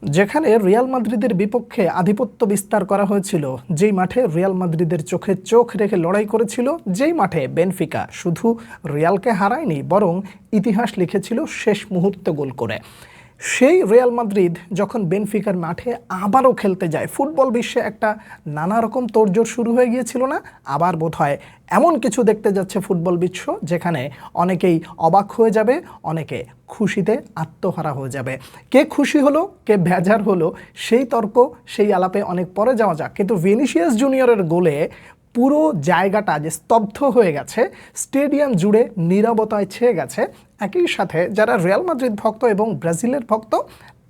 যেখানে রিয়াল মাদ্রিদের বিপক্ষে আধিপত্য বিস্তার করা হয়েছিল, যেই মাঠে রিয়াল মাদ্রিদের চোখে চোখ রেখে লড়াই করেছিল, যেই মাঠে বেনফিকা শুধু রিয়ালকে হারায়নি বরং ইতিহাস লিখেছিল শেষ মুহূর্তে গোল করে, সেই রিয়াল মাদ্রিদ যখন বেনফিকার মাঠে আবারও খেলতে যায়, ফুটবল বিশ্বে একটা নানা রকম তোড়জোড় শুরু হয়ে গিয়েছিল না? আবার বোধহয় এমন কিছু দেখতে যাচ্ছে ফুটবল বিশ্ব যেখানে অনেকেই অবাক হয়ে যাবে, অনেকে খুশিতে আত্মহারা হয়ে যাবে। কে খুশি হলো, কে বেজার হলো, সেই তর্ক, সেই আলাপে অনেক পরে যাওয়া যাক। কিন্তু ভিনিসিয়াস জুনিয়রের গোলে পুরো জায়গাটা যে স্তব্ধ হয়ে গেছে, স্টেডিয়াম জুড়ে নীরবতায় ছেয়ে গেছে, একই সাথে যারা রিয়াল মাদ্রিদ ভক্ত এবং ব্রাজিলের ভক্ত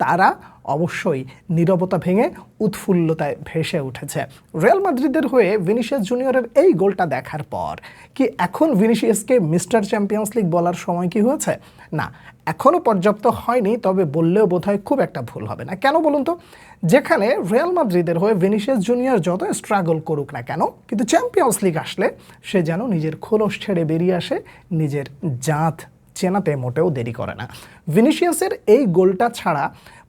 তারা অবশ্যই নীরবতা ভেঙে উৎফুল্লতায় ভেসে উঠেছে। রিয়াল মাদ্রিদের হয়ে ভিনিসিয়াস জুনিয়রের এই গোলটা দেখার পর কি এখন ভিনিসিয়াসকে মিস্টার চ্যাম্পিয়ন্স লিগ বলার সময় কি হয়েছে? না, এখনও পর্যাপ্ত হয়নি, তবে বললেও বোধহয় খুব একটা ভুল হবে না। কেন বলুন তো? যেখানে রিয়াল মাদ্রিদের হয়ে ভিনিসিয়াস জুনিয়র যত স্ট্রাগল করুক না কেন, কিন্তু চ্যাম্পিয়ন্স লিগ আসলে সে যেন নিজের খোলস ছেড়ে বেরিয়ে আসে, নিজের জাত চেনাতে মোটেও দেরি করে না। ভিনিসিয়াসের এই গোলটা ছাড়া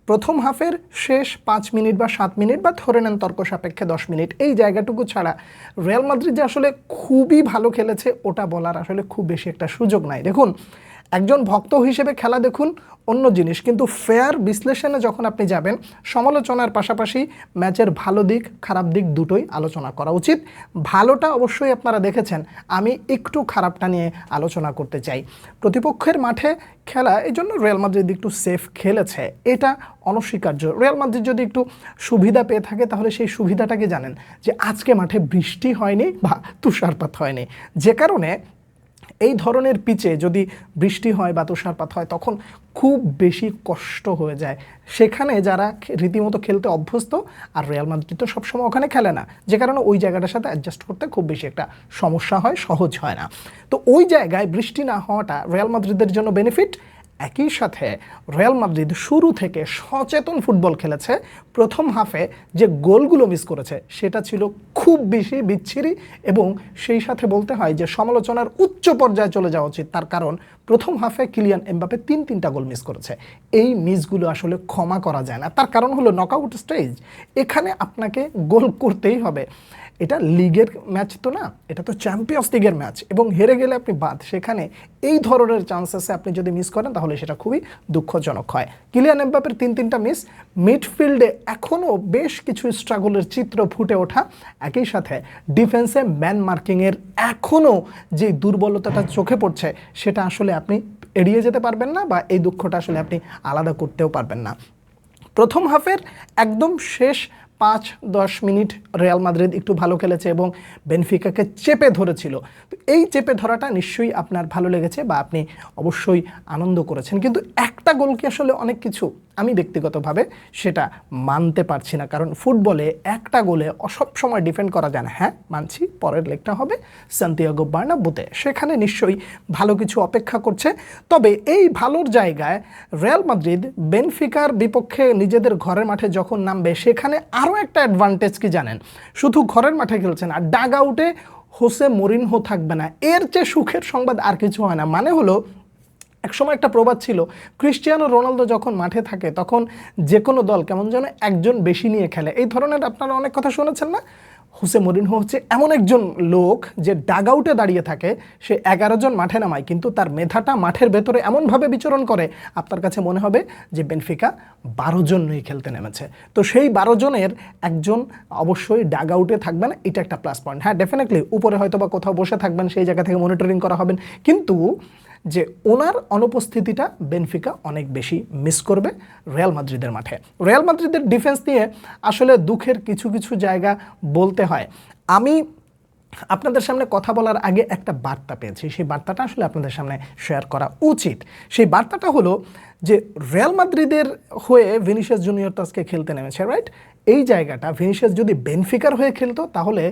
প্রথম হাফের শেষ 5 মিনিট বা 7 মিনিট বা ধরে নেন তর্ক সাপেক্ষে 10 মিনিট, এই জায়গাটুকু ছাড়া রিয়াল মাদ্রিদ যে আসলে খুবই ভালো খেলেছে ওটা বলার আসলে খুব বেশি একটা সুযোগ নাই। দেখুন, একজন ভক্ত হিসেবে খেলা দেখুন অন্য জিনিস, কিন্তু ফেয়ার বিশ্লেষণে যখন আপনি যাবেন, সমালোচনার পাশাপাশি ম্যাচের ভালো দিক খারাপ দিক দুটোই আলোচনা করা উচিত। ভালোটা অবশ্যই আপনারা দেখেছেন, আমি একটু খারাপটা নিয়ে আলোচনা করতে চাই। প্রতিপক্ষের মাঠে খেলা, এই জন্য রিয়াল মাদ্রিদ একটু সেফ খেলেছে, এটা অনস্বীকার্য। রিয়াল মাদ্রিদ যদি একটু সুবিধা পেয়ে থাকে তাহলে সেই সুবিধাটাকে জানেন যে আজকে মাঠে বৃষ্টি হয়নি বা তুষারপাত হয়নি, যে কারণে এই ধরনের পিচে যদি বৃষ্টি হয় বা তুষারপাত হয় তখন খুব বেশি কষ্ট হয়ে যায় সেখানে যারা রীতিমতো খেলতে অভ্যস্ত। আর রিয়াল মাদ্রিদ তো সবসময় ওখানে খেলে না, যে কারণে ওই জায়গাটার সাথে অ্যাডজাস্ট করতে খুব বেশি একটা সমস্যা হয়, সহজ হয় না। তো ওই জায়গায় বৃষ্টি না হওয়াটা রিয়াল মাদ্রিদের জন্য বেনিফিট। একই সাথে রিয়াল মাদ্রিদ শুরু থেকে সচেতন ফুটবল খেলেছে। প্রথম হাফে যে গোলগুলো মিস করেছে সেটা ছিল খুব বেশি বিচ্ছিরি, এবং সেই সাথে বলতে হয় যে সমালোচনার উচ্চ পর্যায়ে চলে যাওয়া উচিত, তার কারণ প্রথম হাফে কিলিয়ান এমবাপে তিনটা গোল মিস করেছে। এই মিসগুলো আসলে ক্ষমা করা যায় না, তার কারণ হলো নকআউট স্টেজ, এখানে আপনাকে গোল করতেই হবে। এটা লিগের ম্যাচ তো না, এটা তো চ্যাম্পিয়ন্স লিগের ম্যাচ, এবং হেরে গেলে আপনি বাদ, সেখানে এই ধরনের চান্সেসে আপনি যদি মিস করেন তাহলে সেটা খুবই দুঃখজনক হয়। কিলিয়ান এমবাপের তিনটা মিস, মিডফিল্ডে এখনও বেশ কিছু স্ট্রাগলের চিত্র ফুটে ওঠা, একই সাথে ডিফেন্সে ম্যান মার্কিংয়ের এখনও যে দুর্বলতাটা চোখে পড়ছে সেটা আসলে আপনি এড়িয়ে যেতে পারবেন না, বা এই দুঃখটা আসলে আপনি আলাদা করতেও পারবেন না। প্রথম হাফের একদম শেষ 5-10 মিনিট রিয়াল মাদ্রিদ একটু ভালো খেলেছে এবং বেনফিকাকে চেপে ধরেছিল। তো এই চেপে ধরাটা নিশ্চয়ই আপনার ভালো লেগেছে বা আপনি অবশ্যই আনন্দ করেছেন, কিন্তু একটা গোল কি আসলে অনেক কিছু? আমি ব্যক্তিগতভাবে সেটা মানতে পারছি না, কারণ ফুটবলে একটা গোলে সব সময় ডিফেন্ড করা যায় না। হ্যাঁ মানছি, পরের লেগটা হবে সান্তিয়াগো বার্নাব্যুতে, সেখানে নিশ্চয়ই ভালো কিছু অপেক্ষা করছে। তবে এই ভালোর জায়গায় রিয়াল মাদ্রিদ বেনফিকার বিপক্ষে নিজেদের ঘরের মাঠে যখন নামবে সেখানে আরও একটা অ্যাডভান্টেজ কি জানেন? শুধু ঘরের মাঠে খেলছে না, ডাগ আউটে হোসে মরিনহো থাকবে না, এর চেয়ে সুখের সংবাদ আর কিছু হয় না। মানে হলো, একসময় একটা প্রবাদ ছিল, ক্রিস্টিয়ানো রোনালদো যখন মাঠে থাকে তখন যে কোনো দল কেমন যেন একজন বেশি নিয়ে খেলে, এই ধরনের আপনারা অনেক কথা শুনেছেন না? হোসে মরিনহো হচ্ছে এমন একজন লোক যে ডাগ আউটে দাঁড়িয়ে থাকে, সে 11 জন মাঠে নামায়, কিন্তু তার মেধাটা মাঠের ভেতরে এমনভাবে বিচরণ করে আপনার কাছে মনে হবে যে বেনফিকা 12 জন নিয়ে খেলতে নেমেছে। তো সেই 12 জনের একজন অবশ্যই ডাগ আউটে থাকবেন, এটা একটা প্লাস পয়েন্ট। হ্যাঁ ডেফিনেটলি উপরে হয়তো বা কোথাও বসে থাকবেন, সেই জায়গা থেকে মনিটরিং করা হবেন, কিন্তু যে ওনার অনুপস্থিতিটা বেনফিকা অনেক বেশি মিস করবে রিয়াল মাদ্রিদের মাঠে। রিয়াল মাদ্রিদের ডিফেন্স নিয়ে আসলে দুঃখের কিছু কিছু জায়গা বলতে হয়। আমি আপনাদের সামনে কথা বলার আগে একটা বার্তা পেয়েছি, সেই বার্তাটা আসলে আপনাদের সামনে শেয়ার করা উচিত। সেই বার্তাটা হলো যে রিয়াল মাদ্রিদের হয়ে ভিনিসিয়াস জুনিয়র তো আজকে খেলতে নেমেছে, রাইট? এই জায়গাটা ভিনিসিয়াস যদি বেনফিকার হয়ে খেলতো তাহলে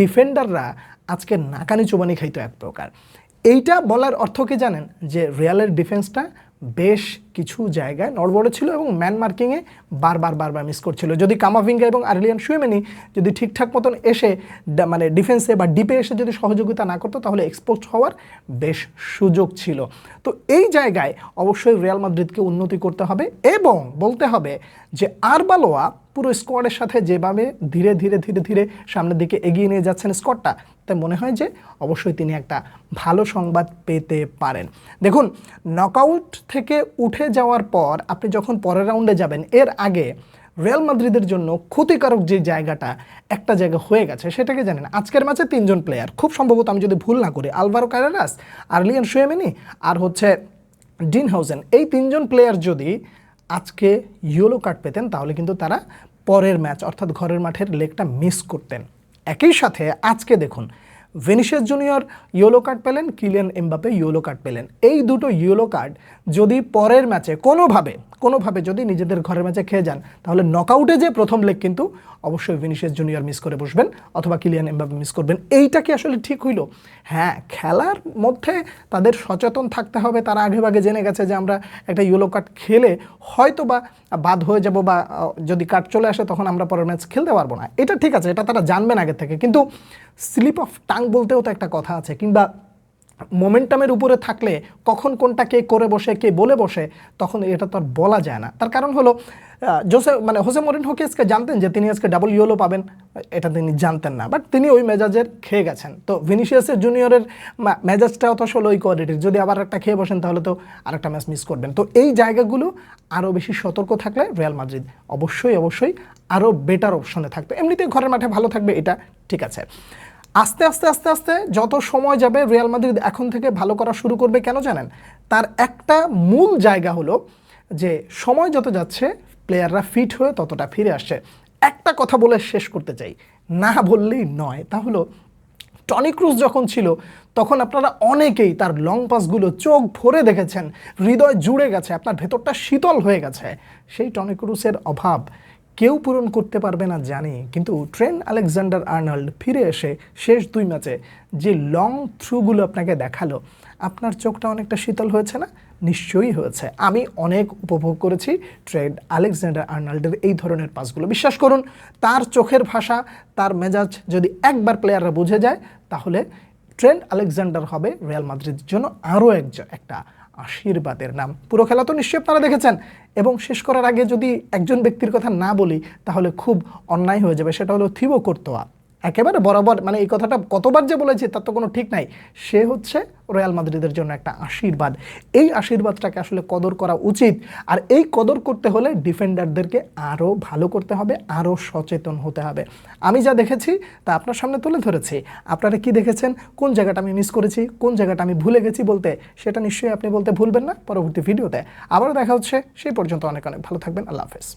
ডিফেন্ডাররা আজকে নাকানি চুবানি খাইতো এক প্রকার। এইটা বলার অর্থ কি জানেন? যে রিয়ালের ডিফেন্সটা বেশ কিছু জায়গায় নড়বড়ে ছিল এবং ম্যান মার্কিংয়ে বারবার মিস করছিল। যদি কামাভিঙ্গা এবং আর্লিয়ান শুয়েমেনি যদি ঠিকঠাক মতন এসে মানে ডিফেন্সে বা ডিপে এসে যদি সহযোগিতা না করতো তাহলে এক্সপোজ হওয়ার বেশ সুযোগ ছিল। তো এই জায়গায় অবশ্যই রিয়াল মাদ্রিদকে উন্নতি করতে হবে এবং বলতে হবে যে আরবালোয়া পুরো স্কোয়াডের সাথে যেভাবে ধীরে ধীরে সামনের দিকে এগিয়ে নিয়ে যাচ্ছেন স্কোয়াডটা, তাই মনে হয় যে অবশ্যই তিনি একটা ভালো সংবাদ পেতে পারেন। দেখুন, নকআউট থেকে উঠে যাওয়ার পর আপনি যখন পরের রাউন্ডে যাবেন, এর আগে রিয়াল মাদ্রিদের জন্য ক্ষতিকারক যে জায়গাটা একটা জায়গা হয়ে গেছে সেটাকে জানেন। আজকের ম্যাচে 3 জন প্লেয়ার, খুব সম্ভবত আমি যদি ভুল না করি, আলভারো কারেরাস, আর্লিয়ান শুয়েমেনি আর হচ্ছে ডিন হাউজেন, এই 3 জন প্লেয়ার যদি আজকে ইয়েলো কার্ড পেতেন তাহলে কিন্তু তারা পরের ম্যাচ অর্থাৎ ঘরের মাঠের লেগটা মিস করতেন। একই সাথে আজকে দেখুন, ভিনিসিয়াস জুনিয়র ইয়েলো কার্ড পেলেন, কিলিয়ান এমবাপে ইয়েলো কার্ড পেলেন। এই দুটো ইয়েলো কার্ড যদি পরের ম্যাচে কোনোভাবে যদি নিজেদের ঘরের ম্যাচে খেয়ে যান তাহলে নকআউটে যে প্রথম লেগ কিন্তু অবশ্যই ভিনিসিয়াস জুনিয়র মিস করে বসবেন অথবা কিলিয়ান এমবাপে মিস করবেন। এইটা কি আসলে ঠিক হইল? হ্যাঁ, খেলার মধ্যে তাদের সচেতন থাকতে হবে। তারা আগেভাগে জেনে গেছে যে আমরা একটা ইয়েলো কার্ড খেলে হয়তো বা বাদ হয়ে যাব বা যদি কার্ড চলে আসে তখন আমরা পরের ম্যাচ খেলতে পারবো না। এটা ঠিক আছে, এটা তারা জানবেন আগে থেকে, কিন্তু স্লিপ অফ টাং বলতেও তো একটা কথা আছে, কিংবা মোমেন্টামের উপরে থাকলে কখন কোনটা কে করে বসে কে বলে বসে তখন এটা তো আর বলা যায় না। তার কারণ হলো হোসে মরিনহো কি আজকে জানতেন যে তিনি আজকে ডাবল ইয়েলো পাবেন? এটা তিনি জানতেন না, বাট তিনি ওই মেজাজের খেয়ে গেছেন। তো ভিনিসিয়াসের জুনিয়রের মেজাজটাও তো আসলে ওই কোয়ালিটির, যদি আবার একটা খেয়ে বসেন তাহলে তো আরেকটা ম্যাচ মিস করবেন। তো এই জায়গাগুলো আরও বেশি সতর্ক থাকলে রিয়াল মাদ্রিদ অবশ্যই আরও বেটার অপশনে থাকবে। এমনিতেই ঘরের মাঠে ভালো থাকবে, এটা ঠিক আছে। আস্তে আস্তে যত সময় যাবে রিয়াল মাদ্রিদ এখন থেকে ভালো করা শুরু করবে। কেন জানেন? তার একটা মূল জায়গা হলো যে সময় যত যাচ্ছে প্লেয়াররা ফিট হয়ে ততটা ফিরে আসছে। একটা কথা বলে শেষ করতে চাই, না বললেই নয়, তা হলো টনি ক্রুজ যখন ছিল তখন আপনারা অনেকেই তার লং পাসগুলো চোখ ভরে দেখেছেন, হৃদয় জুড়ে গেছে, আপনার ভেতরটা শীতল হয়ে গেছে। সেই টনি ক্রুজের অভাব কেউ পূরণ করতে পারবে না জানি, কিন্তু ট্রেন্ট আলেকজান্ডার আর্নল্ড ফিরে এসে শেষ 2 ম্যাচে যে লং থ্রুগুলো আপনাকে দেখালো, আপনার চোখটা অনেকটা শীতল হয়েছে না? নিশ্চয়ই হয়েছে। আমি অনেক উপভোগ করেছি ট্রেন্ট আলেকজান্ডার আর্নল্ডের এই ধরনের পাসগুলো। বিশ্বাস করুন, তার চোখের ভাষা, তার মেজাজ যদি একবার প্লেয়াররা বুঝে যায় তাহলে ট্রেন্ট আলেকজান্ডার হবে রিয়াল মাদ্রিদের জন্য আরও একটা আশীর্বাদের নাম। পুরো খেলা তো নিশ্চয়ই আপনারা দেখেছেন, এবং শেষ করার আগে যদি একজন ব্যক্তির কথা না বলি তাহলে খুব অন্যায় হয়ে যাবে। সেটা হলো থিবো কোর্তোয়া। একেবারে বরাবর, মানে এই কথাটা কতবার যে বলেছি তার তো কোনো ঠিক নাই। সে হচ্ছে রিয়াল মাদ্রিদের জন্য একটা আশীর্বাদ। এই আশীর্বাদটাকে আসলে কদর করা উচিত, আর এই কদর করতে হলে ডিফেন্ডারদেরকে আরও ভালো করতে হবে, আরও সচেতন হতে হবে। আমি যা দেখেছি তা আপনার সামনে তুলে ধরেছি। আপনারা কি দেখেছেন? কোন জায়গাটা আমি মিস করেছি, কোন জায়গাটা আমি ভুলে গেছি বলতে, সেটা নিশ্চয়ই আপনি বলতে ভুলবেন না। পরবর্তী ভিডিওতে আবারও দেখা হচ্ছে, সেই পর্যন্ত অনেক ভালো থাকবেন। আল্লাহ হাফেজ।